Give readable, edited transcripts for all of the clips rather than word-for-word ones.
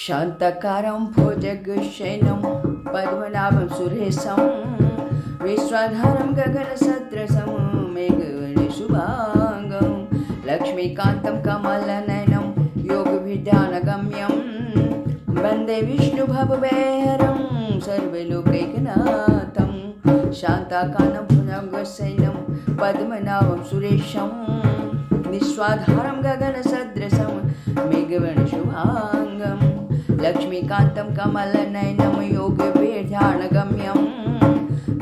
शान्तकारं भुजगशयनं पद्मनाभं सुरेशं विश्वाधारं गगनसदृशं मेघवर्णशुभाङ्गं लक्ष्मीकान्तं कमलनयनं योगविद्यानगम्यं वन्दे विष्णुभवभयहरं सर्वलोकैकनाथं शान्ताकारं भुजगशयनं पद्मनाभं सुरेशं विश्वाधारं गगनसदृशं मेघवर्णशुभाङ्गं लक्ष्मीकान्तं कमलनयनं योगविद्यानगम्यं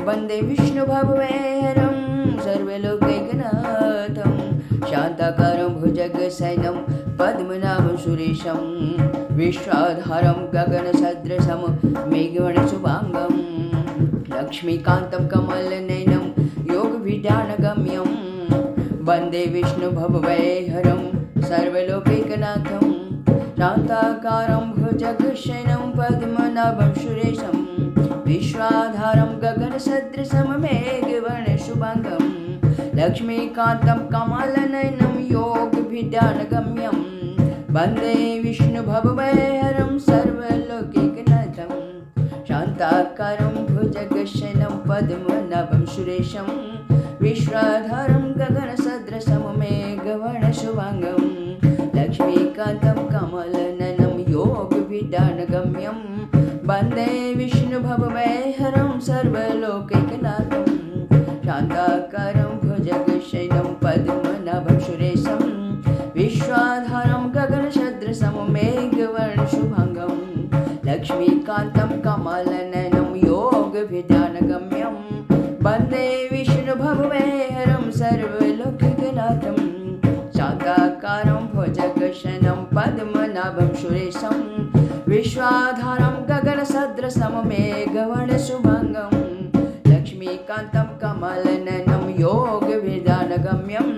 वन्दे विष्णुभवभयहरं सर्वलोकैकनाथं शान्ताकारं भुजगशयनं पद्मनाभं सुरेशं विश्वाधारं गगनसदृशं मेघवर्णशुभाङ्गं लक्ष्मीकान्तं कमलनयनं योगविद्यानगम्यं वन्दे विष्णुभवभयहरं सर्वलोकैकनाथं शान्ताकारं भुजगशयनं पद्मनाभं सुरेशं विश्वाधारं गगनसदृशं मेघवर्णशुभाङ्गं लक्ष्मीकान्तं कमलनयनं योगविद्यानगम्यं वन्दे विष्णुभवभयहरं सर्वलोकैकनाथं शान्ताकारं भुजगशयनं पद्मनाभं सुरेशं विश्वाधारं गगनसदृशं मेघवर्णशुभाङ्गं लक्ष्मीकान्तं कमलनयनं योगविद्यानगम्यं वन्दे विष्णुभवभयहरं सर्वलोकैकनाथं शान्ताकारं भुजगशयनं पद्मनाभं सुरेशं विश्वाधारं गगनसदृशं मेघवर्णशुभाङ्गं लक्ष्मीकान्तं कमलनयनं योगविद्यानगम्यं वन्दे विष्णुभवभयहरं सर्वलोकैकनाथं शान्ताकारं भुजगशयनं पद्मनाभं सुरेशं विश्वाधारं गगनसदृशं मेघवर्णशुभाङ्गं लक्ष्मीकान्तं कमलनयनं योगविद्यानगम्यं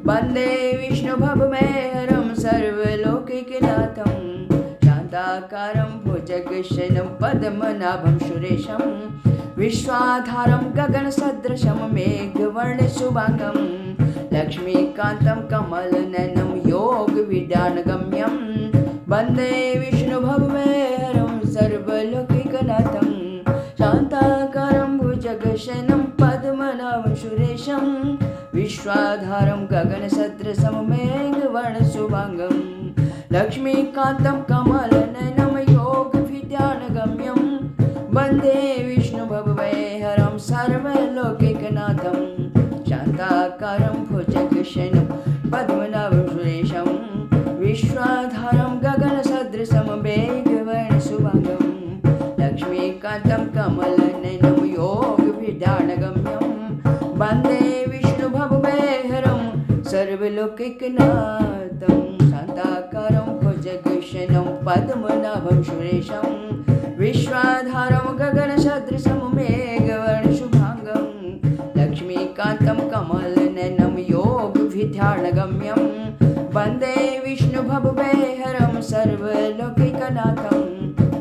वन्दे विष्णुभवभयहरं सर्वलोकैकनाथं शान्ताकारं भुजगशयनं पद्मनाभं सुरेशं विश्वाधारं गगनसदृशं मेघवर्णशुभाङ्गं लक्ष्मीकान्तं कमलनयनं योगविद्यानगम्यं वन्दे विष्णुभवभयहरं सर्वलोकैकनाथं शान्ताकारं भुजगशयनं पद्मनाभं सुरेशं विश्वाधारं गगनसदृशं मेघवर्णशुभाङ्गं लक्ष्मीकान्तं कमलनयनं योगविद्यानगम्यं वन्दे विष्णुभवभयहरं सर्वलोकैकनाथं शान्ताकारं भुजगशयनं पद्मनाभं सुरेशं विश्वाधारं गगनसदृशं मेघवर्णशुभाङ्गं लक्ष्मीकान्तं कमलनयनं योगविद्यानगम्यं वन्दे विष्णुभवभयहरं सर्वलोकैकनाथं शान्ताकारं भुजगशयनं पद्मनाभं सुरेशं विश्वाधारं गगनसदृशं मेघवर्णशुभाङ्गं लक्ष्मीकान्तं कमलनयनं योगविद्यानगम्यं वन्दे विष्णुभवभयहरं सर्वलोकैकनाथं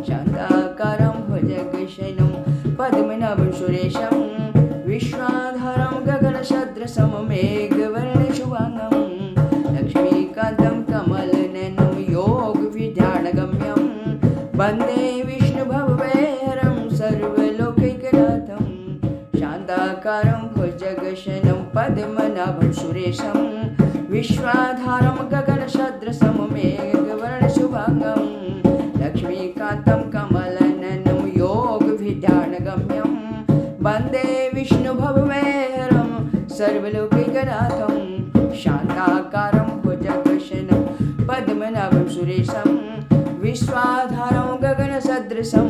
शान्ताकारं भुजगशयनं पद्मनाभं सुरेशं विश्वाधारं गगनसदृशं मेघवर्णशुभाङ्गं लक्ष्मीकान्तं कमलनयनं योगविद्यानगम्यं वन्दे विष्णुभवभयहरं सर्वलोकैकनाथं शान्ताकारं भुजगशयनं पद्मनाभं सुरेशं विश्वाधारं गगनसदृशं मेघवर्णशुभाङ्गं लक्ष्मीकान्तं कमलनयनं योगविद्यानगम्यं वन्दे विष्णुभवभयहरं सर्वलोकैकनाथं शान्ताकारं भुजगशयनं पद्मनाभं सुरेशं विश्वाधारं गगनसदृशं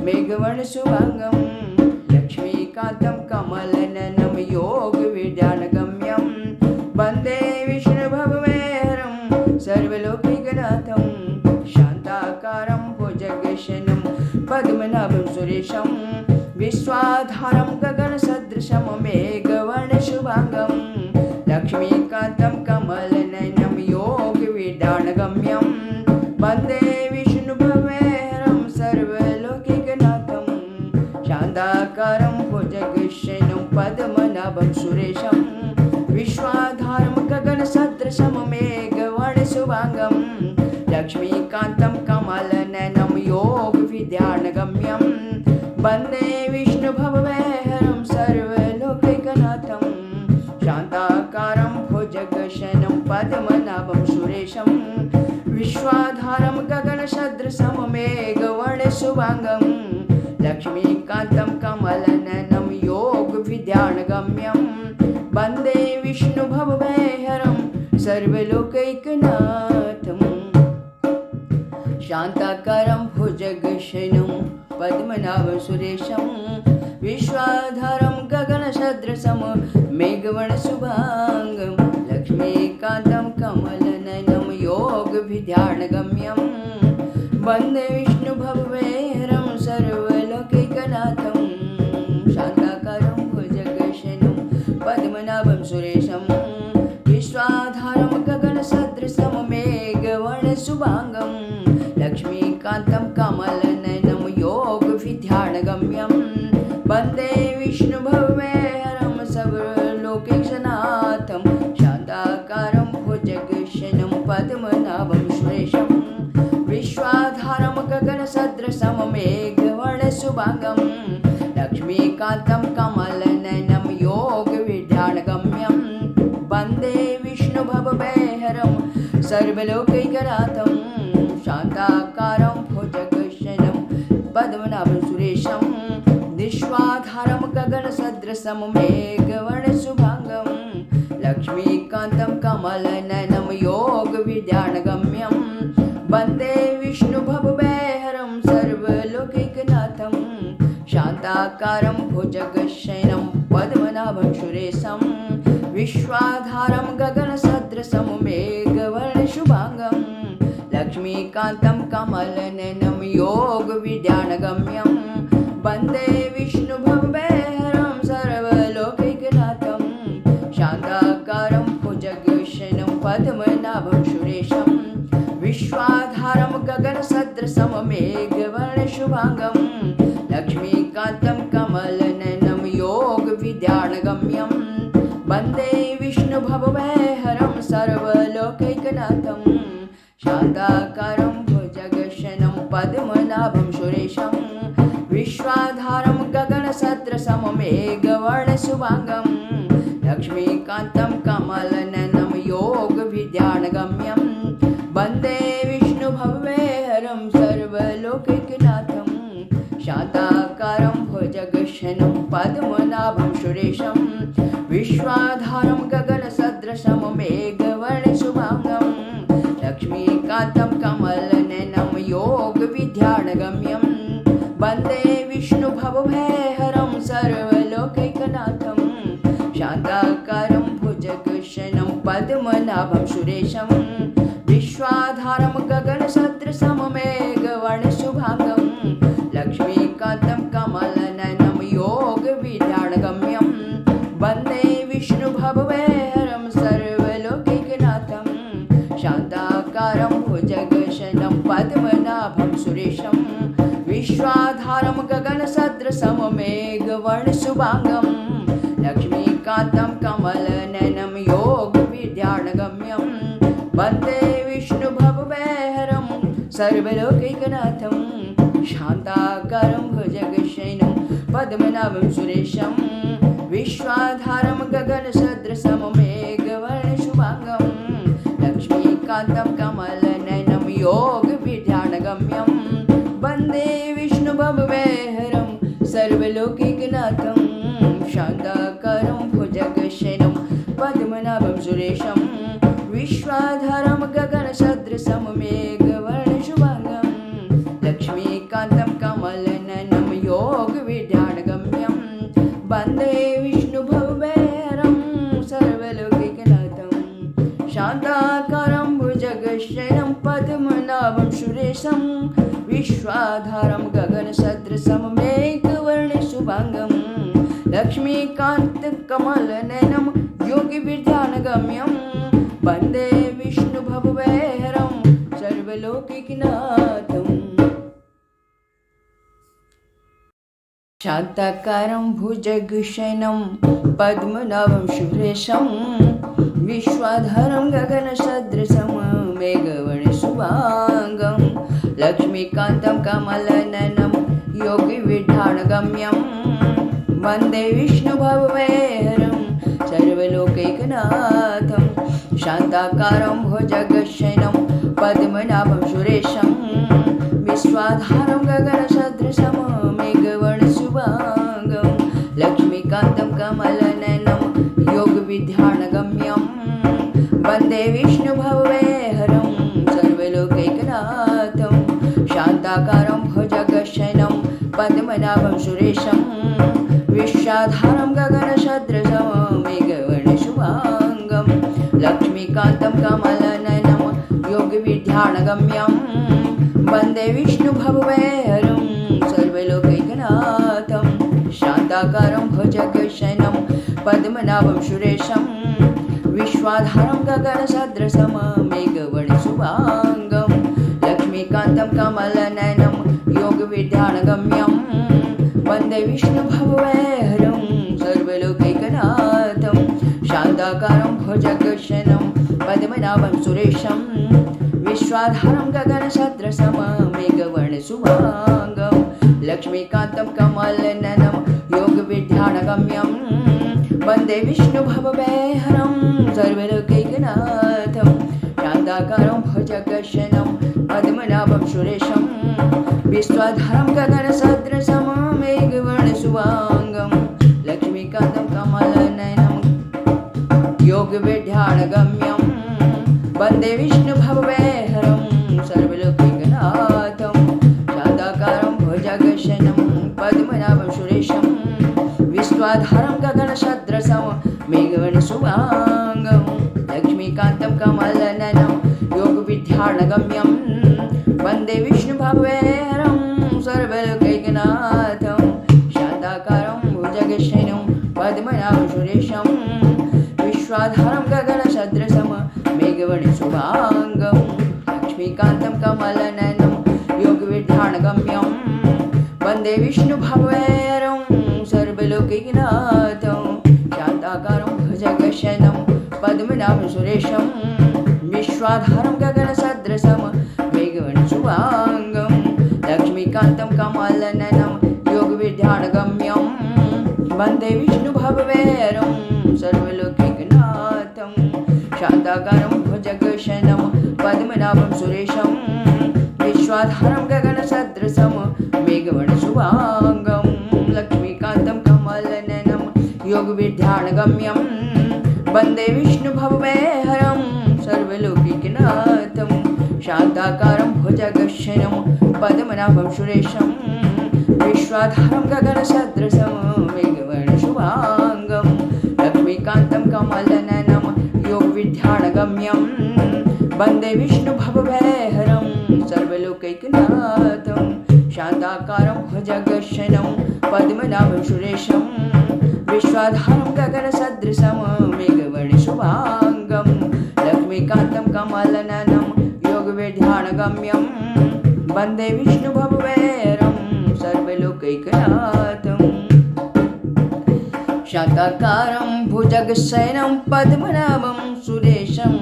मेघवर्णशुभाङ्गं लक्ष्मीकान्तं कमलनयनं योगविद्यानगम्यं वन्दे विष्णुभवभयहरं सर्वलोकैकनाथं शान्ताकारं भुजगशयनं पद्मनाभं सुरेशं विश्वाधारं गगनसदृशं मेघवर्णशुभाङ्गं लक्ष्मीकान्तं कमलनयनं योगविद्यानगम्यं वन्दे विष्णुभवभयहरं सर्वलोकैकनाथं शान्ताकारं भुजगशयनं पद्मनाभं सुरेशं विश्वाधारं गगनसदृशं मेघवर्णशुभाङ्गं लक्ष्मीकान्तं कमलनयनं गगनसदृशं मेघवर्णशुभाङ्गं लक्ष्मीकान्तं कमलनयनं योगविद्यानगम्यं वन्दे विष्णुभवभयहरं सर्वलोकैकनाथम् शान्ताकारं भुजगशयनं पद्मनाभं सुरेशं विश्वाधारं गगनसदृशं मेघवर्णशुभाङ्गं लक्ष्मीकान्तं कमलनयनं योगविद्यानगम्यं वन्दे विष्णुभवभयहरं सर्वलोकैकनाथं शान्ताकारं भुजगशयनं पद्मनाभं सुरेशं विश्वाधारं गगनसदृशं मेघवर्णशुभाङ्गं लक्ष्मीकान्तं कमलनयनं योगविद्यानगम्यं वन्दे विष्णुभवभयहरं सर्वलोकैकनाथं शान्ताकारं भुजगशयनं पद्मनाभं सुरेशं विश्वाधारं गगनसदृशं मेघवर्णशुभाङ्गं लक्ष्मीकान्तं कमलनयनं योगविद्यानगम्यं वन्दे विष्णुभवभयहरं सर्वलोकैकनाथं शान्ताकारं भुजगशयनं पद्मनाभं सुरेशं विश्वाधारं गगनसदृशं मेघवर्णशुभाङ्गं लक्ष्मीकान्तं कमलनयनं योगविद्यानगम्यं वन्दे विष्णुभवभयहरं सर्वलोकैकनाथं शान्ताकारं भुजगशयनं पद्मनाभं सुरेशं विश्वाधारं गगनसदृशं मेघवर्णशुभाङ्गं लक्ष्मीकान्तं कमलनयनं योगविद्यानगम्यं वन्दे विष्णुभवभयहरं सर्वलोकैकनाथं शान्ताकारं भुजगशयनं पद्मनाभं सुरेशं विश्वाधारं गगनसदृशं मेघवर्णशुभाङ्गं लक्ष्मीकान्तं कमलनयनं योगविद्यानगम्यं वन्दे विष्णुभवभयहरं सर्वलोकैकनाथं शान्ताकारं भुजगशयनं पद्मनाभं सुरेशं विश्वाधारं गगनसदृशं मेघवर्णशुभाङ्गं लक्ष्मीकान्तं कमलनयनं योगविद्यानगम्यं वन्दे विष्णुभवभयहरं सर्वलोकैकनाथं शान्ताकारं भुजगशयनं पद्मनाभं सुरेशं विश्वाधारं गगनसदृशं मेघवर्णशुभाङ्गं लक्ष्मीकान्तं कमलनयनं योगविद्यानगम्यं वन्दे विष्णुभवभयहरं सर्वलोकैकनाथं शान्ताकारं भुजगशयनं पद्मनाभं सुरेशं विश्वाधारं गगनसदृशं मेघवर्णशुभाङ्गं लक्ष्मीकान्तं कमलनयनं योगविद्यानगम्यं वन्दे विष्णुभवभयहरं सर्वलोकैकनाथं शान्ताकारं भुजगशयनं पद्मनाभं सुरेशं विश्वाधारं गगनसदृशं मेघवर्णशुभाङ्गं लक्ष्मीकान्तं कमलनयनं योगविद्यानगम्यं वन्दे विष्णुभवभयहरं सर्वलोकैकनाथं शान्ताकारं भुजगशयनं पद्मनाभं सुरेशं विश्वाधारं गगनसदृशं मेघवर्णशुभाङ्गं लक्ष्मीकान्तं कमलनयनं योगविद्यानगम्यं वन्दे विष्णुभवभयहरं सर्वलोकैकनाथं शान्ताकारं भुजगशयनं पद्मनाभं सुरेशं विश्वाधारं गगनसदृशं मेघवर्णशुभाङ्गं लक्ष्मीकान्तं कमलनयनं योगविद्यानगम्यं वन्दे विष्णुभवभयहरं सर्वलोकैकनाथं शान्ताकारं भुजगशयनं पद्मनाभं सुरेशं विश्वाधारं गगनसदृशं मेघवर्णशुभाङ्गं लक्ष्मीकान्तं कमलनयनं योगविद्यानगम्यं वन्दे विष्णुभवभयहरं सर्वलोकैकनाथम् शान्ताकारं भुजगशयनं पद्मनाभं सुरेशं विश्वाधारं गगनसदृशं मेघवर्णशुभाङ्गं लक्ष्मीकान्तं कमलनयनं योगविद्यानगम्यं वन्दे विष्णुभवभयहरं सर्वलोकैकनाथं शान्ताकारं भुजगशयनं पद्मनाभं सुरेशं विश्वाधारं गगनसदृशं मेघवर्णशुभाङ्गं लक्ष्मीकान्तं कमलनयनं योगविद्यानगम्यं वन्दे विष्णुभववेहरं सर्वलोकैकनाथं शान्ताकारं भुजगशयनं पद्मनाभं सुरेशं विश्वाधारं गगनसदृशं मेघवर्णशुभाङ्गं लक्ष्मीकान्तं कमलनयनं योगविद्यानगम्यं वन्दे विष्णुभववेहरं सर्वलोकैकनाथं शान्ताकारं भुजगशयनं पद्मनाभं सुरेशं विश्वाधारं गगनसदृशं मेघवर्णशुभाङ्गं लक्ष्मीकान्तं कमलनयनं योगविद्यानगम्यं वन्दे विष्णुभववेहरं सर्वलोकैकनाथं शान्ताकारं भुजगशयनं पद्मनाभं सुरेशं विश्वाधारं गगनसदृशं मेघवर्णशुभाङ्गं लक्ष्मीकान्तं कमलनयनं योगविद्यानगम्यं वन्दे विष्णुभववेहरं सर्वलोकैकनाथं शान्ताकारं भुजगशयनं पद्मनाभं सुरेशं विश्वाधारं गगनसदृशं मेघवर्णशुभाङ्गं लक्ष्मीकान्तं कमलनयनं योगविद्यानगम्यं वन्दे विष्णुभववेहरं सर्वलोकैकनाथं शान्ताकारं भुजगशयनं पद्मनाभं सुरेशं विश्वाधारं गगनसदृशं मेघवर्णशुभाङ्गं लक्ष्मीकान्तं कमलनयनं योगविद्यानगम्यं वन्दे विष्णुभववेहरं सर्वलोकैकनाथं शान्ताकारं भुजगशयनं पद्मनाभं सुरेशं विश्वाधारं गगनसदृशं मेघवर्णशुभाङ्गं लक्ष्मीकान्तं कमलनयनं योगविद्यानगम्यं वन्दे विष्णुभववेहरं सर्वलोकैकनाथं शान्ताकारं भुजगशयनं पद्मनाभं सुरेशं विश्वाधारं गगनसदृशं मेघवर्णशुभाङ्गं लक्ष्मीकान्तं कमलनयनं योगविद्यानगम्यं वन्दे विष्णुभववेहरं सर्वलोकैकनाथं शान्ताकारं भुजगशयनं पद्मनाभं सुरेशं विश्वाधारं गगनसदृशं मेघवर्णशुभाङ्गं लक्ष्मीकान्तं कमलनयनं योगविद्यानगम्यं वन्दे विष्णुभववेहरं सर्वलोकैकनाथं शान्ताकारं भुजगशयनं पद्मनाभं सुरेशं विश्वाधारं गगनसदृशं मेघवर्णशुभाङ्गं लक्ष्मीकान्तं कमलनयनं योगविद्यानगम्यं वन्दे विष्णुभववेहरं सर्वलोकैकनाथं शान्ताकारं भुजगशयनं पद्मनाभं सुरेशं विश्वाधारं गगनसदृशं मेघवर्णशुभाङ्गं लक्ष्मीकान्तं कमलनयनं योगविद्यानगम्यं वन्दे विष्णुभववेहरं सर्वलोकैकनाथं शान्ताकारं भुजगशयनं पद्मनाभं सुरेशं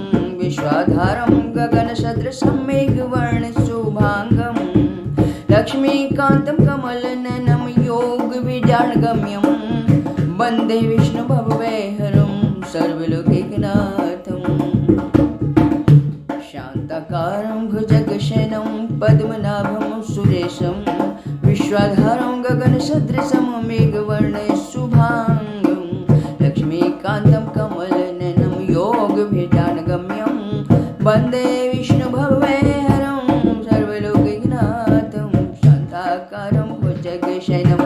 विश्वाधारं गगनसदृशं मेघवर्णशुभाङ्गं लक्ष्मीकान्तं कमलनयनं योगविद्यानगम्यं वन्दे विष्णुभववेहरं सर्वलोकैकनाथं शान्ताकारं भुजगशयनं पद्मनाभं सुरेशं विश्वाधारं गगनसदृशं मेघवर्णशुभाङ्गं लक्ष्मीकान्तं कमलनयनं योगविद्यानगम्यं वन्दे विष्णुभववेहरं सर्वलोकैकनाथं शान्ताकारं भुजगशयनं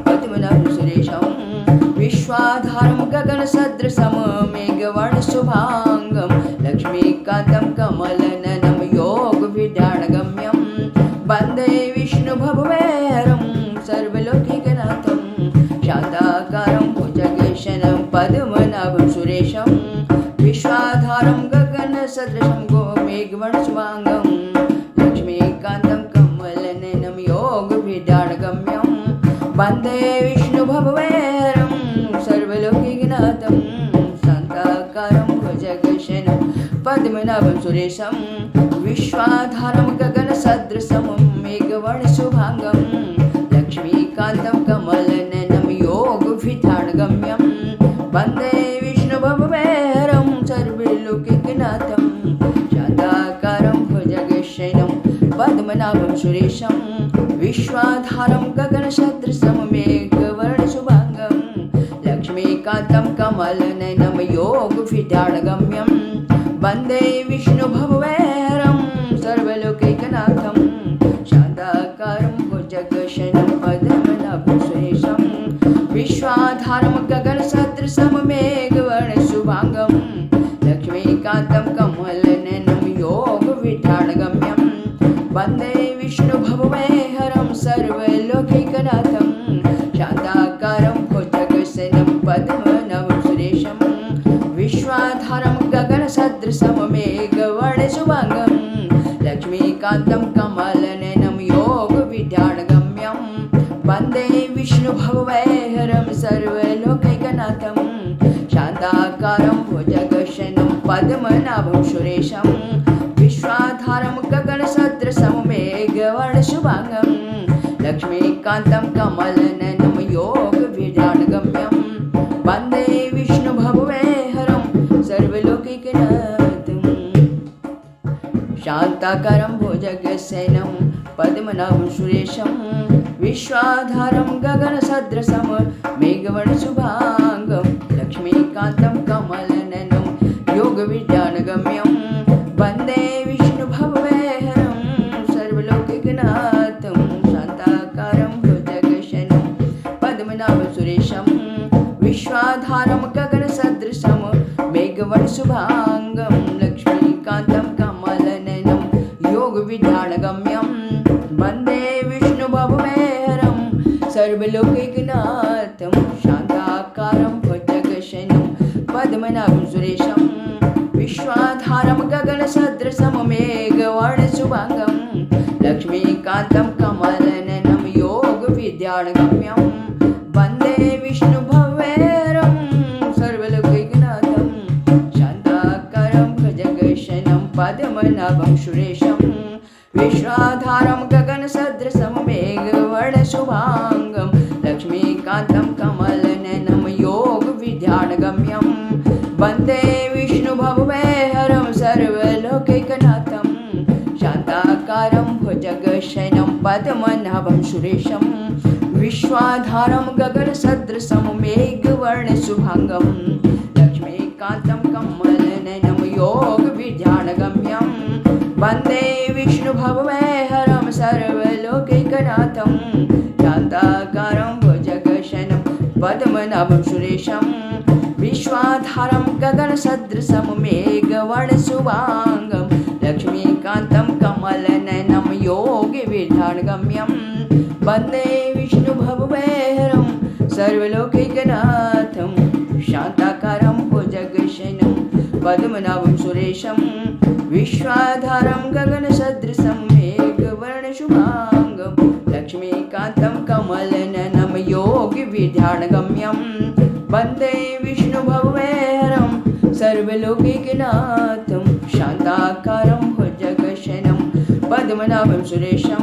पद्मनाभं सुरेशं विश्वाधारं गगनसदृशं मेघवर्णशुभाङ्गं लक्ष्मीकान्तं कमलनयनं योगविद्यानगम्यं वन्दे विष्णुभववेहरं सर्वलोकैकनाथं शान्ताकारं भुजगशयनं पद्मनाभं सुरेशं विश्वाधारं गगनसदृशं मेघवर्णशुभाङ्गं लक्ष्मीकान्तं कमलनयनं योगविद्यानगम्यं वन्दे विष्णुभववेहरं सर्वलोकैकनाथं शान्ताकारं भुजगशयनं पद्मनाभं सुरेशं विश्वाधारं गगनसदृशं मेघवर्णशुभाङ्गं लक्ष्मीकान्तं कमलनयनं योगविद्यानगम्यं वन्दे विष्णुभववेहरं सर्वलोकैकनाथं शान्ताकारं भुजगशयनं पद्मनाभं सुरेशं विश्वाधारं गगनसदृशं मेघवर्णशुभाङ्गं लक्ष्मीकान्तं कमलनयनं योगविद्यागम्यं वन्दे विष्णुभवैहरं सर्वलोकैकनाथं शान्ताकारं भुजगशयनं पद्मनाभं सुरेशं विश्वाधारं गगनसदृशं मेघवर्णशुभाङ्गं लक्ष्मीकान्तं कमलनयनं योगविद्यागम्यं वन्दे विष्णुभवैहरं सर्वलोकैकनाथं शान्ताकारं भुजगशयनं पद्मनाभं सुरेशं विश्वाधारं गगनसदृशं मेघवर्णशुभाङ्गं लक्ष्मीकान्तं कमलनयनं योगविद्यागम्यं वन्दे विष्णुभवैहरं सर्वलोकैकनाथं शान्ताकारं भुजगशयनं पद्मनाभं सुरेशं विश्वाधारं गगनसदृशं मेघवर्णशुभाङ्गं लक्ष्मीकान्तं कमलनयनं योगविद्यागम्यं वन्दे विष्णुभवैहरं सर्वलोकैकनाथं शान्ताकारं भुजगशयनं पद्मनाभं सुरेशं विश्वाधारं गगनसदृशं मेघवर्णशुभाङ्गं लक्ष्मीकान्तं कमलनयनं योगविद्यागम्यं वन्दे विष्णुभवैहरं सर्वलोकैकनाथं शान्ताकारं भुजगशयनं पद्मनाभं सुरेशं विश्वाधारं गगनसदृशं मेघवर्णशुभाङ्गं लक्ष्मीकान्तं कमलनयनं योगविद्यागम्यं वन्दे विष्णुभवैहरं सर्वलोकैकनाथं शान्ताकारं भुजगशयनं पद्मनाभं सुरेशं विश्वाधारं गगनसदृशं मेघवर्णशुभाङ्गं लक्ष्मीकान्तं कमलनयनं योगविद्यागम्यं वन्दे विष्णुभवैहरं सर्वलोकैकनाथं शान्ताकारं भुजगशयनं पद्मनाभं सुरेशं विश्वाधारं गगनसदृशं मेघवर्णशुभाङ्गं लक्ष्मीकान्तं कमलनयनं योगविद्यागम्यं वन्दे विष्णुभवैहरं सर्वलोकैकनाथं शान्ताकारं भुजगशयनं पद्मनाभं सुरेशं विश्वाधारं गगनसदृशं मेघवर्णशुभाङ्गं लक्ष्मीकान्तं कमलनयनं योगविद्यागम्यं वन्दे विष्णुभवैहरं सर्वलोकैकनाथं शान्ताकारं भुजगशयनं पद्मनाभं सुरेशं विश्वाधारं गगनसदृशं मेघवर्णशुभाङ्गं लक्ष्मीकान्तं कमलनयनं योगविद्यागम्यं वन्दे विष्णुभवैहरं सर्वलोकैकनाथं शान्ताकारं भुजगशयनं पद्मनाभं सुरेशं विश्वाधारं गगनसदृशं मेघवर्णशुभाङ्गं लक्ष्मीकान्तं कमलनयनं योगविद्यागम्यं वन्दे विष्णुभवैहरं सर्वलोकैकनाथं शान्ताकारं भुजगशयनं पद्मनाभं सुरेशं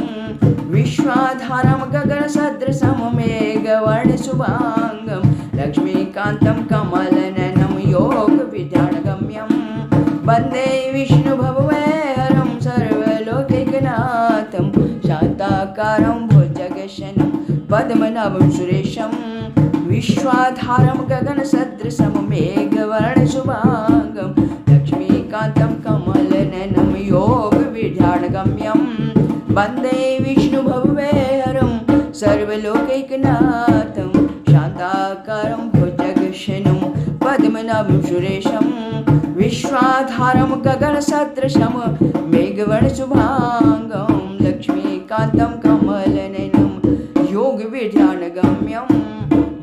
विश्वाधारं गगनसदृशं मेघवर्णशुभाङ्गं लक्ष्मीकान्तं कमलनयनं योगविद्यागम्यं वन्दे विष्णुभवैहरं सर्वलोकैकनाथं शान्ताकारं भुजगशयनं पद्मनाभं सुरेशं विश्वाधारं गगनसदृशं मेघवर्णशुभाङ्गं लक्ष्मीकान्तं कमलनयनं योगविद्यागम्यं वन्दे विष्णुभवैहरं सर्वलोकैकनाथं शान्ताकारं भुजगशयनं पद्मनाभं सुरेशं विश्वाधारं गगनसदृशं मेघवर्णशुभाङ्गं लक्ष्मीकान्तं कमलनयनं योगविद्यागम्यं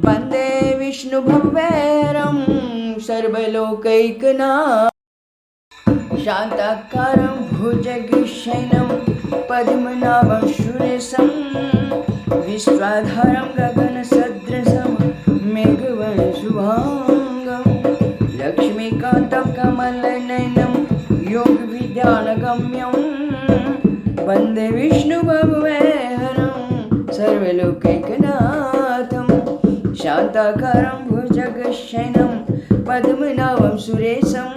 वन्दे विष्णुभवैहरं सर्वलोकैकनाथं शान्ताकारं भुजगशयनं पद्मनाभं सुरेशं विश्वाधारं गगनसदृशं मेघवर्णशुभाङ्गं लक्ष्मीकान्तं कमलनयनं योगविद्यागम्यं वन्दे विष्णुभवैहरं सर्वलोकैकनाथं शान्ताकारं भुजगशयनं पद्मनाभं सुरेशं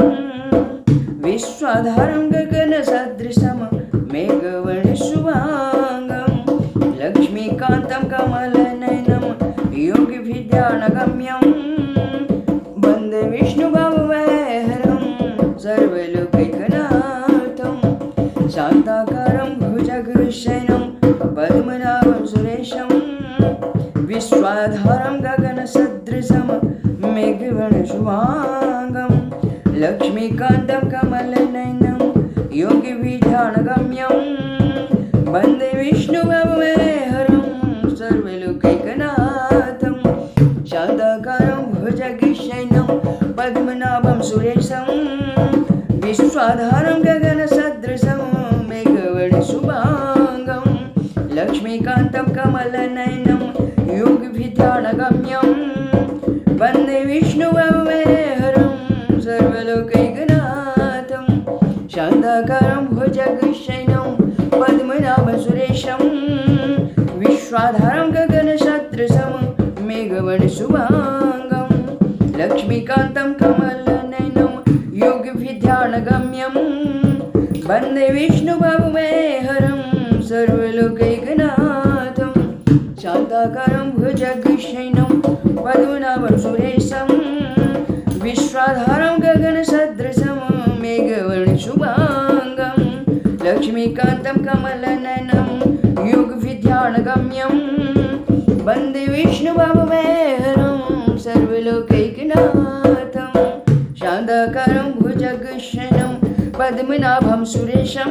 विश्वाधारं गगनसदृशं मेघवर्णशुभाङ्गं मेघवर्णशुभाङ्गं लक्ष्मीकान्तं कमलनयनं योगिभिध्यानगम्यं वन्दे विष्णुभवभयहरं सर्वलोकैकनाथं शान्ताकारं भुजगशयनं पद्मनाभं सुरेशं विश्वाधारं गगनसदृशं मेघवर्णशुभाङ्गं लक्ष्मीकान्तं कमलनयनं योगिभिध्यानगम्यं वन्दे विष्णुभवभयहरं सर्वलोकैकनाथं शान्ताकारं भुजगशयनं पद्मनाभं सुरेशं विश्वाधारं गगनसदृशं मेघवर्णशुभाङ्गं लक्ष्मीकान्तं कमलनयनं योगिभिध्यानगम्यं वन्दे विष्णुभवभयहरं सर्वलोकैकनाथं शान्ताकारं भुजगशयनं पद्मनाभं सुरेशं विश्वाधारं गगनसदृशं मेघवर्णशुभाङ्गं लक्ष्मीकान्तं कमलनयनं योगिभिध्यानगम्यं वन्दे विष्णुभवभयहरं सर्वलोकैकनाथं शान्ताकारं भुजगशयनं पद्मनाभं सुरेशं विश्वाधारं गगनसदृशं मेघवर्णशुभाङ्गं लक्ष्मीकान्तं कमलनयनं योगिभिध्यानगम्यं वन्दे विष्णुभवभयहरं सर्वलोकैकनाथं शान्ताकारं भुजगशयनं पद्मनाभं सुरेशं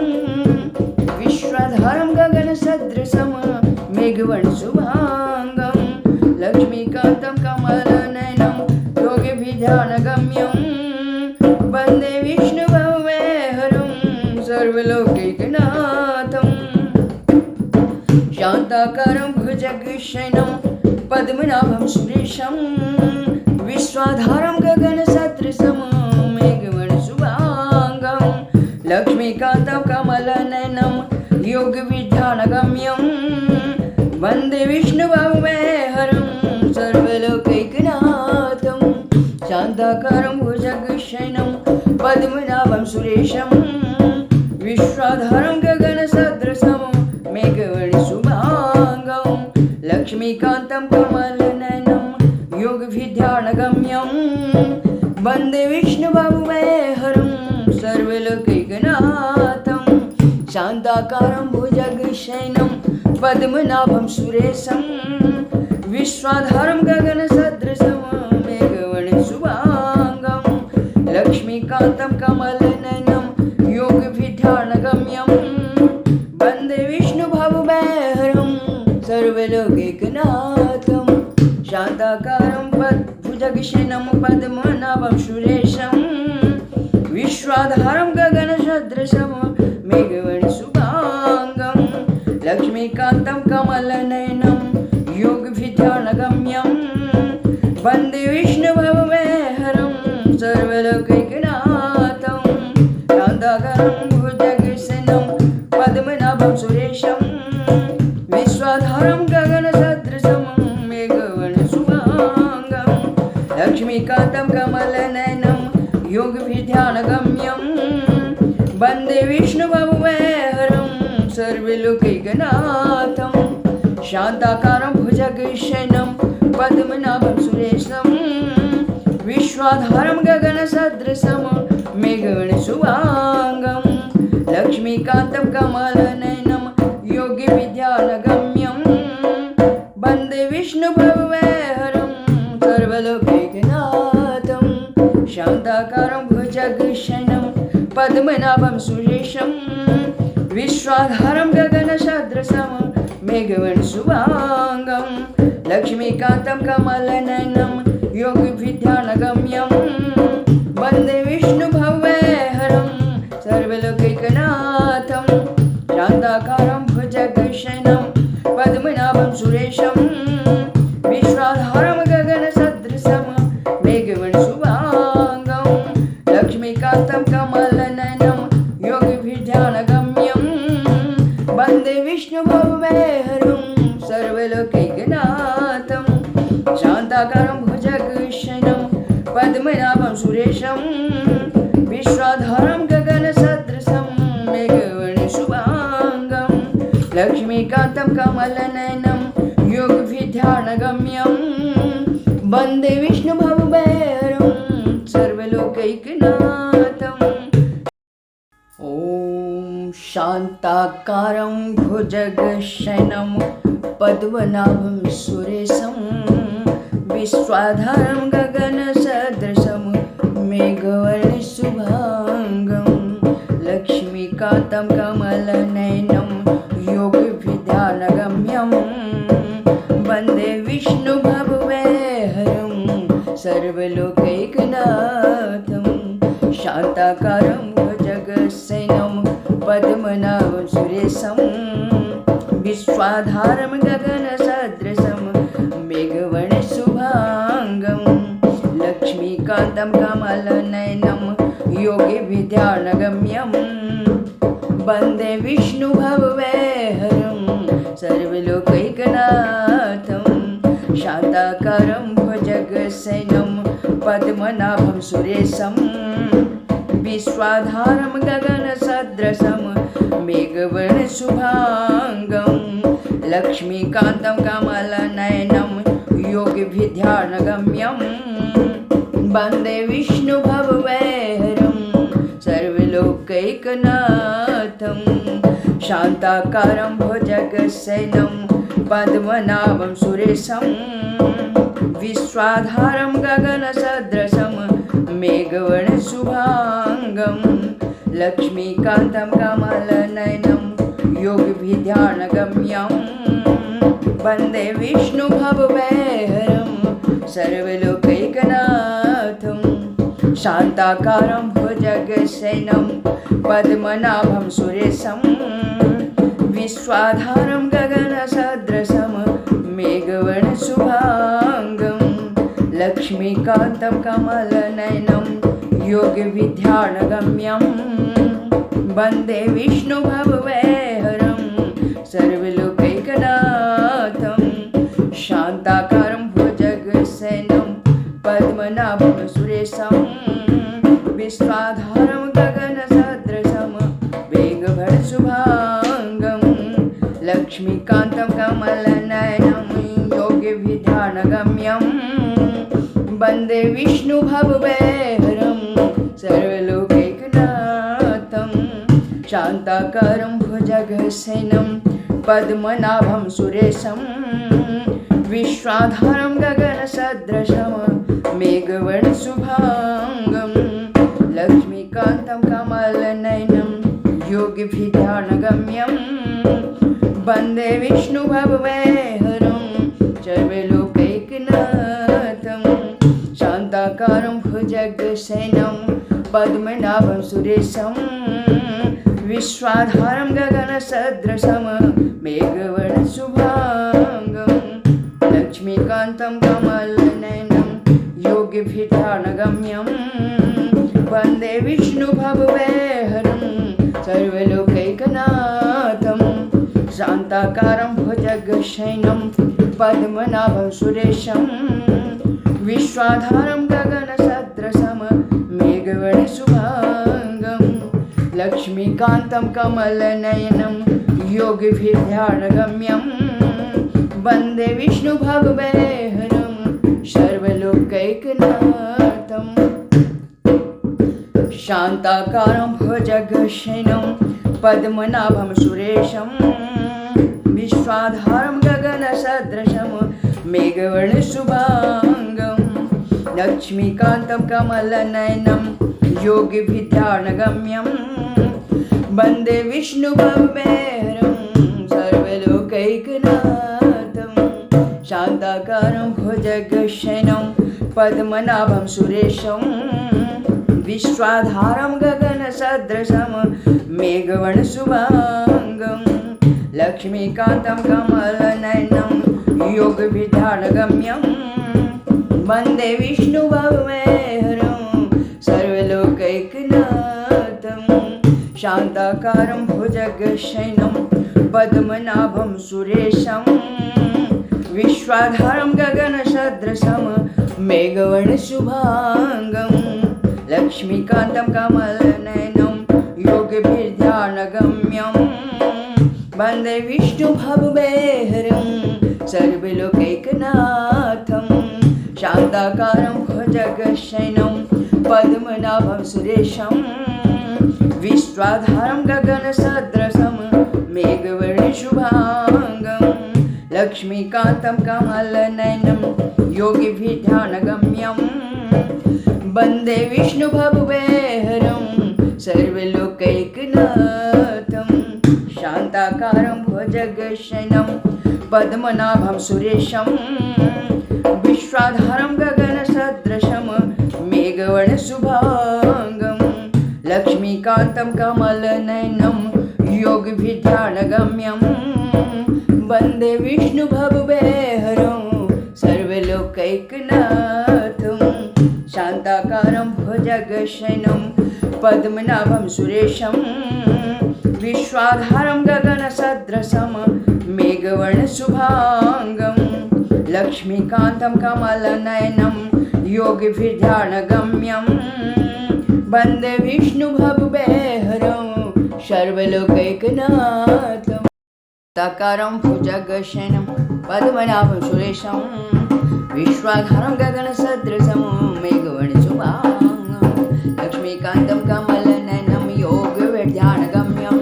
विश्वाधारं गगनसदृशं मेघवर्णशुभाङ्गं लक्ष्मीकान्तं कमलनयनं योगिभिध्यानगम्यं वन्दे विष्णुभवभयहरं सर्वलोकैकनाथं शान्ताकारं भुजगशयनं पद्मनाभं सुरेशं विश्वाधारं गगनसदृशं मेघवर्णशुभाङ्गं लक्ष्मीकान्तं कमलनयनं योगिभिध्यानगम्यं वन्दे विष्णुभवभयहरं सर्वलोकैकनाथं शान्ताकारं भुजगशयनं पद्मनाभं सुरेशं विश्वाधारं गगनसदृशं मेघवर्णशुभाङ्गं लक्ष्मीकान्तं कमलनयनं योगिभिध्यानगम्यं वन्दे विष्णुभवभयहरं सर्वलोकैकनाथं शान्ताकारं भुजगशयनं पद्मनाभं सुरेशं विश्वाधारं गगनसदृशं मेघवर्णशुभाङ्गं लक्ष्मीकान्तं कमलनयनं योगिभिध्यानगम्यं वन्दे विष्णुभवभयहरं सर्वलोकैकनाथं शान्ताकारं भुजगशयनं पद्मनाभं सुरेशं विश्वाधारं गगनसदृशं मेघवर्णशुभाङ्गं लक्ष्मीकान्तं कमलनयनं योगिभिध्यानगम्यं वन्दे विष्णुभवभयहरं सर्वलोकैकनाथं शान्ताकारं भुजगशयनं पद्मनाभं सुरेशं विश्वाधारं गगनसदृशं मेघवर्णशुभाङ्गं लक्ष्मीकान्तं कमलनयनं योगिभिध्यानगम्यं वन्दे विष्णुभवभयहरं सर्वलोकैकनाथं शान्ताकारं भुजगशयनं पद्मनाभं सुरेशं विश्वाधारं गगनसदृशं मेघवर्णशुभाङ्गं लक्ष्मीकान्तं कमलनयनं योगिभिध्यानगम्यं वन्दे विष्णुभवभयहरं सर्वलोकैकनाथं शान्ताकारं भुजगशयनं पद्मनाभं सुरेशं विश्वाधारं गगनसदृशं मेघवर्णशुभाङ्गं लक्ष्मीकान्तं कमलनयनं योगिभिध्यानगम्यं वन्दे विष्णुभवभयहरं सर्वलोकैकनाथं शान्ताकारं भुजगशयनं पद्मनाभं सुरेशं विश्वाधारं गगनसदृशं मेघवर्णशुभाङ्गं लक्ष्मीकान्तं कमलनयनं योगिभिध्यानगम्यं वन्दे विष्णुभवभयहरं सर्वलोकैकनाथं शान्ताकारं भुजगशयनं पद्मनाभं सुरेशं विश्वाधारं गगनसदृशं मेघवर्णशुभाङ्गं लक्ष्मीकान्तं कमलनयनं योगविद्यानगम्यं वन्दे विष्णुभवभयहरं सर्वलोकैकनाथम्। ॐ शान्ताकारं भुजगशयनं पद्मनाभं सुरेशं विश्वाधारं गगनसदृशं मेघवर्णशुभाङ्गं लक्ष्मीकान्तं कमलनयनं योगविद्यानगम्यं वन्दे विष्णुभवभयहरं सर्वलोकैकनाथं। शान्ताकारं भुजगशयनं पद्मनाभं सुरेशं विश्वाधारं गगनसदृशं मेघवर्णशुभाङ्गं लक्ष्मीकान्तं कमलनयनं योगविद्यानगम्यं वन्दे विष्णुभवभयहरं सर्वलोकैकनाथं। शान्ताकारं भुजगशयनं पद्मनाभं सुरेशं विश्वाधारं गगनसदृशं मेघवर्णशुभाङ्गं लक्ष्मीकान्तं कमलनयनं योगविद्यानगम्यं वन्दे विष्णुभवभयहरं सर्वलोकैकनाथं। शान्ताकारं भुजगशयनं पद्मनाभं सुरेशं विश्वाधारं गगनसदृशं मेघवर्णशुभाङ्गं लक्ष्मीकान्तं कमलनयनं योगविद्यानगम्यं वन्दे विष्णुभवभयहरं सर्वलोकैकनाथं। शान्ताकारं भुजगशयनं पद्मनाभं सुरेशं विश्वाधारं गगनसदृशं मेघवर्णशुभाङ्गं लक्ष्मीकान्तं कमलनयनं योगविद्यानगम्यं वन्दे विष्णुभवभयहरं सर्वलोकैकनाथं। शान्ताकारं भुजगशयनं पद्मनाभं सुरेशं विश्वाधारं गगनसदृशं मेघवर्णशुभाङ्गं लक्ष्मीकान्तं कमलनयनं योगविद्यानगम्यं वन्दे विष्णुभवभयहरं सर्वलोकैकनाथं। शान्ताकारं भुजगशयनं पद्मनाभं सुरेशं विश्वाधारं गगनसदृशं मेघवर्णशुभाङ्गं लक्ष्मीकान्तं कमलनयनं योगविद्यानगम्यं वन्दे विष्णुभवभयहरं सर्वलोकैकनाथं। शान्ताकारं भुजगशयनं पद्मनाभं सुरेशं विश्वाधारं गगनसदृशं मेघवर्णशुभाङ्गं लक्ष्मीकान्तं कमलनयनं योगविद्यानगम्यं वन्दे विष्णुभवभयहरं सर्वलोकैकनाथं। शान्ताकारं भुजगशयनं पद्मनाभं सुरेशं विश्वाधारं गगनसदृशं मेघवर्णशुभाङ्गं लक्ष्मीकान्तं कमलनयनं योगविद्यानगम्यं वन्दे विष्णुभवभयहरं सर्वलोकैकनाथं। शान्ताकारं भुजगशयनं पद्मनाभं सुरेशं विश्वाधारं गगनसदृशं मेघवर्णशुभाङ्गं लक्ष्मीकान्तं कमलनयनं योगविद्यानगम्यं वन्दे विष्णुभवभयहरं सर्वलोकैकनाथं। शान्ताकारं भुजगशयनं पद्मनाभं सुरेशं विश्वाधारं गगनसदृशं मेघवर्णशुभाङ्गं लक्ष्मीकान्तं कमलनयनं योगविद्यानगम्यं वन्दे विष्णुभवभयहरं सर्वलोकैकनाथं। शान्ताकारं भुजगशयनं पद्मनाभं सुरेशं विश्वाधारं गगनसदृशं मेघवर्णशुभाङ्गं लक्ष्मीकान्तं कमलनयनं योगविद्यानगम्यं वन्दे विष्णुभवभयहरं सर्वलोकैकनाथं शान्ताकारं भुजगशयनं पद्मनाभं सुरेशं विश्वाधारं गगनसदृशं मेघवर्णशुभाङ्गं लक्ष्मीकान्तं कमलनयनं योगिभिर्ध्यानगम्यं वन्दे विष्णुभवभयहरं सर्वलोकैकनाथं शान्ताकारं भुजगशयनं पद्मनाभं सुरेशं विश्वाधारं गगनसदृशं मेघवर्णशुभाङ्गं लक्ष्मीकान्तं कमलनयनं योगिभिर्ध्यानगम्यं वन्दे विष्णुभवभयहरं सर्वलोकैकनाथं शान्ताकारं भुजगशयनं पद्मनाभं सुरेशं विश्वाधारं गगनसदृशं मेघवर्णशुभाङ्गं लक्ष्मीकान्तं कमलनयनं योगिभिर्ध्यानगम्यं वन्दे विष्णुभवभयहरं सर्वलोकैकनाथं शान्ताकारं भुजगशयनं पद्मनाभं सुरेशं विश्वाधारं गगनसदृशं मेघवर्णशुभाङ्गं लक्ष्मीकान्तं कमलनयनं योगिभिर्ध्यानगम्यं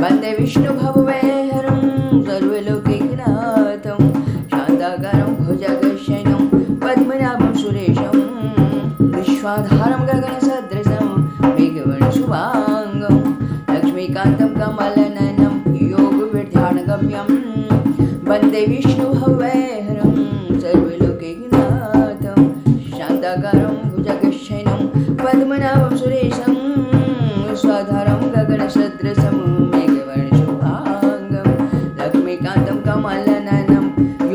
वन्दे विष्णुभवभयहरं सर्वलोकैकनाथं शान्ताकारं भुजगशयनं पद्मनाभं सुरेशं विश्वाधारं गगनसदृशं मेघवर्णशुभाङ्गं लक्ष्मीकान्तं कमलनयनं योगिभिर्ध्यानगम्यं वन्दे विष्णुभवभयहरं सर्वलोकैकनाथं शान्ताकारं भुजगशयनं पद्मनाभं सुरेशं विश्वाधारं गगनसदृशं मेघवर्णशुभाङ्गं लक्ष्मीकान्तं कमलनयनं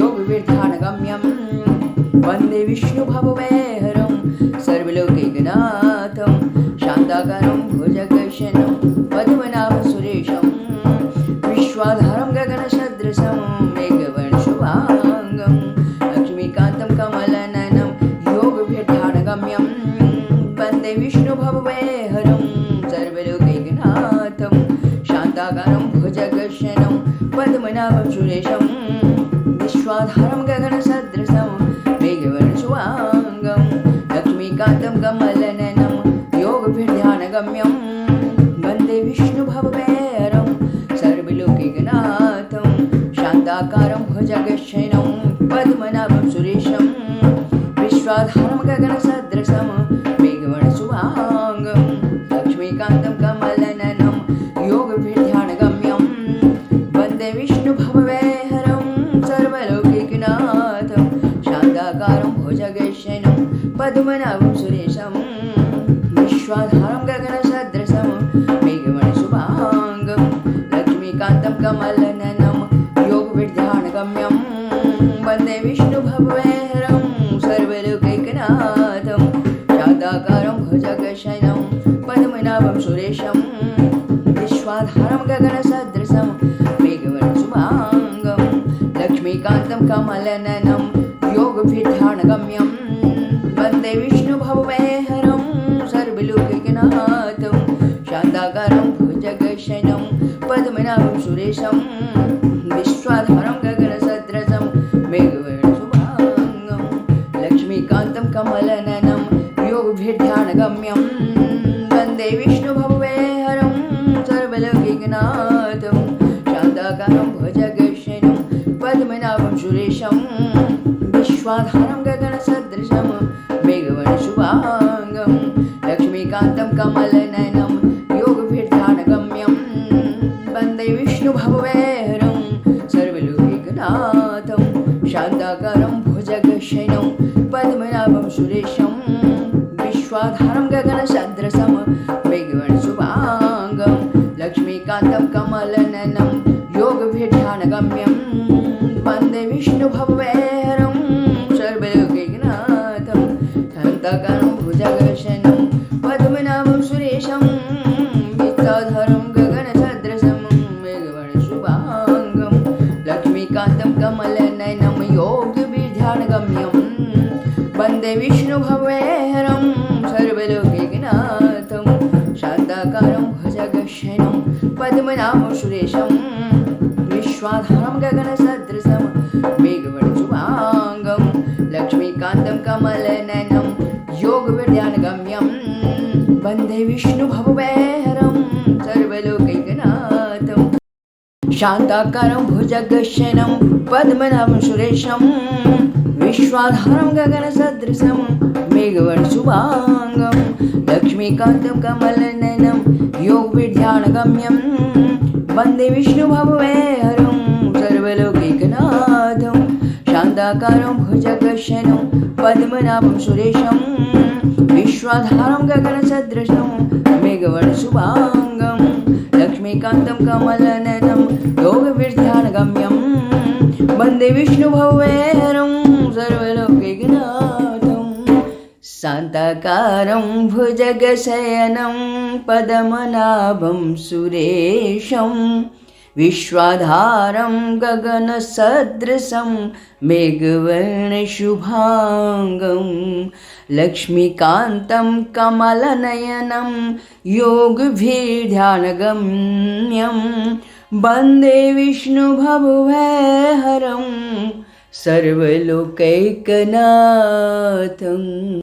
योगिभिर्ध्यानगम्यं वन्दे विष्णुभवभयहरं सर्वलोकैकनाथं शान्ताकारं भुजगशयनं पद्मनाभं सुरेशं विश्वाधारं गगनसदृशं मेघवर्णशुभाङ्गं लक्ष्मीकान्तं कमलनयनं योगिभिर्ध्यानगम्यं वन्दे विष्णुभवभयहरं सर्वलोकैकनाथं शान्ताकारं भुजगशयनं पद्मनाभं सुरेशं विश्वाधारं गगनसदृशं मेघवर्णशुभाङ्गं लक्ष्मीकान्तं कमलनयनं योगिभिर्ध्यानगम्यं वन्दे विष्णुभवभयहरं सर्वलोकैकनाथं शान्ताकारं भुजगशयनं पद्मनाभं सुरेशं विश्वाधारं गगनसदृशं मेघवर्णशुभाङ्गं लक्ष्मीकान्तं कमलनयनं योगिभिर्ध्यानगम्यं वन्दे विष्णुभवभयहरं सर्वलोकैकनाथं शान्ताकारं भुजगशयनं पद्मनाभं सुरेशं विश्वाधारं गगनसदृशं मेघवर्णशुभाङ्गं लक्ष्मीकान्तं कमलनयनं योगिभिर्ध्यानगम्यं वन्दे विष्णुभवभयहरं सर्वलोकैकनाथं शान्ताकारं भुजगशयनं पद्मनाभं सुरेशं विश्वाधारं गगनसदृशं मेघवर्णशुभाङ्गं लक्ष्मीकान्तं कमलनयनं योगिभिर्ध्यानगम्यं वन्दे विष्णुभवभयहरं सर्वलोकैकनाथं शान्ताकारं भुजगशयनं पद्मनाभं सुरेशं विश्वाधारं गगनसदृशं मेघवर्णशुभाङ्गं लक्ष्मीकान्तं कमलनयनं योगिभिर्ध्यानगम्यं वन्दे विष्णुभवभयहरं सर्वलोकैकनाथं शान्ताकारं भुजगशयनं पद्मनाभं सुरेशं विश्वाधारं गगनसदृशं मेघवर्णशुभाङ्गं लक्ष्मीकान्तं कमलनयनं योगिभिर्ध्यानगम्यं वन्दे विष्णुभवभयहरं सर्वलोकैकनाथं शान्ताकारं भुजगशयनं पद्मनाभं सुरेशं विश्वाधारं गगनसदृशं मेघवर्णशुभाङ्गं लक्ष्मीकान्तं कमलनयनं योगिभिर्ध्यानगम्यं वन्दे विष्णुभवभयहरं सर्वलोकैकनाथं शान्ताकारं भुजगशयनं पद्मनाभं सुरेशं विश्वाधारं गगनसदृशं मेघवर्णशुभाङ्गं लक्ष्मीकान्तं कमलनयनं योगिभिर्ध्यानगम्यं वन्दे विष्णुभवभयहरं सर्वलोकैकनाथं शान्ताकारं भुजगशयनं पद्मनाभं सुरेशं विश्वाधारं गगनसदृशं मेघवर्णशुभाङ्गं लक्ष्मीकान्तं कमलनयनं योगविद्यानगम्यं वन्दे विष्णुभवभयहरं सर्वलोकैकनाथं शान्ताकारं भुजगशयनं पद्मनाभं सुरेशं विश्वाधारं गगनसदृशं मेघवर्णशुभाङ्गं लक्ष्मीकान्तं कमलनयनं योगविद्यानगम्यं वन्दे विष्णुभवभयहरं सर्वलोकैकनाथं शान्ताकारं भुजगशयनं पद्मनाभं सुरेशं विश्वाधारं गगनसदृशं मेघवर्णशुभाङ्गं लक्ष्मीकान्तं कमलनयनं योगविद्यानगम्यं वन्दे विष्णुभवभयहरं सर्वलोकैकनाथं शान्ताकारं भुजगशयनं पद्मनाभं सुरेशं विश्वाधारं गगनसदृशं मेघवर्णशुभाङ्गं लक्ष्मीकान्तं कमलनयनं योगभिर्ध्यानगम्यं वन्दे विष्णुभवभयहरं सर्वलोकैकनाथम्।